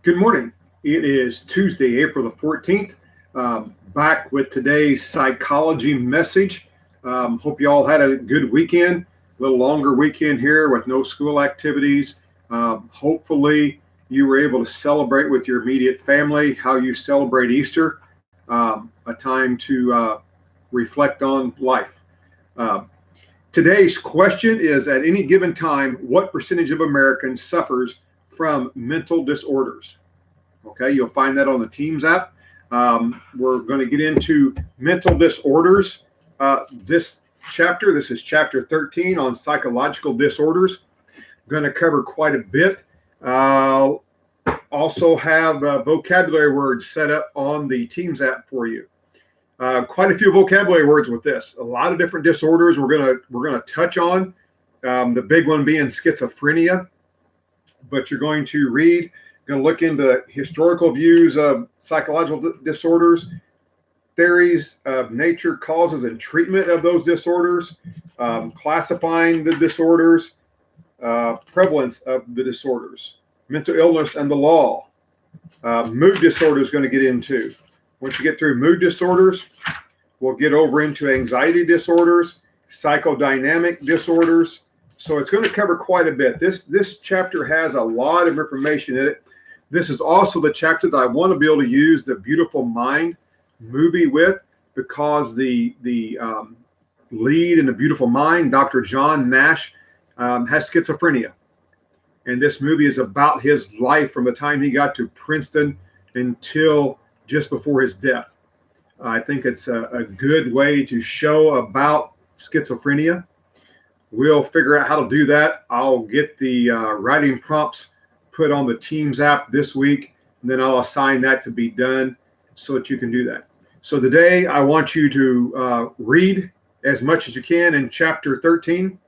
Good morning. It is Tuesday, April the 14th. Back with today's psychology message. Hope you all had a good weekend, a little longer weekend here with no school activities. Hopefully, you were able to celebrate with your immediate family how you celebrate Easter, a time to reflect on life. Today's question is, at any given time, what percentage of Americans suffers from mental disorders? Okay, you'll find that on the Teams app. We're going to get into mental disorders. This is chapter 13 on psychological disorders. Going to cover quite a bit. Also have vocabulary words set up on the Teams app for you. Quite a few vocabulary words with this. A lot of different disorders we're gonna touch on. The big one being schizophrenia. But you're going to read, going to look into historical views of psychological disorders, theories of nature, causes, and treatment of those disorders, classifying the disorders, prevalence of the disorders, mental illness and the law. Mood disorder is going to get into. Once you get through mood disorders, we'll get over into anxiety disorders, psychodynamic disorders. So it's going to cover quite a bit. This chapter has a lot of information in it. This is also the chapter that I want to be able to use the Beautiful Mind movie with, because the lead in The Beautiful Mind, Dr. John Nash, has schizophrenia. And this movie is about his life from the time he got to Princeton until just before his death. I think it's a good way to show about schizophrenia. We'll figure out how to do that. I'll get the writing prompts put on the Teams app this week, and then I'll assign that to be done so that you can do that. So today I want you to read as much as you can in chapter 13.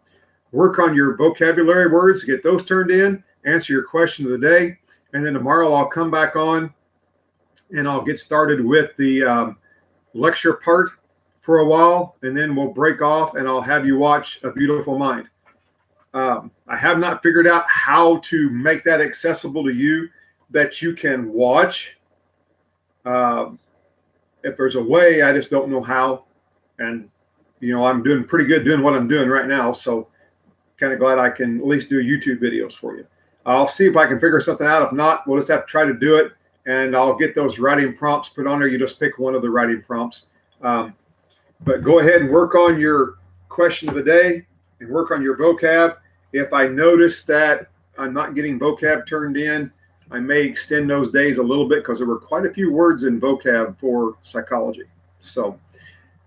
Work on your vocabulary words, get those turned in, answer your question of the day, and then tomorrow I'll come back on and I'll get started with the lecture part for a while, and then we'll break off and I'll have you watch A Beautiful Mind. I have not figured out how to make that accessible to you that you can watch. If there's a way, I just don't know how. And, I'm doing pretty good doing what I'm doing right now. So kind of glad I can at least do YouTube videos for you. I'll see if I can figure something out. If not, we'll just have to try to do it. And I'll get those writing prompts put on there. You just pick one of the writing prompts. But go ahead and work on your question of the day and work on your vocab. If I notice that I'm not getting vocab turned in, I may extend those days a little bit, because there were quite a few words in vocab for psychology. So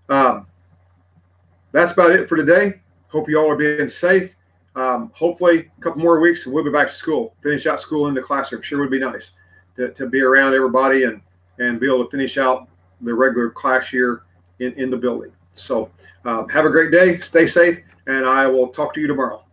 that's about it for today. Hope you all are being safe. Hopefully a couple more weeks and we'll be back to school. Finish out school in the classroom. Sure would be nice to be around everybody and be able to finish out the regular class year in the building. So have a great day. Stay safe, and I will talk to you tomorrow.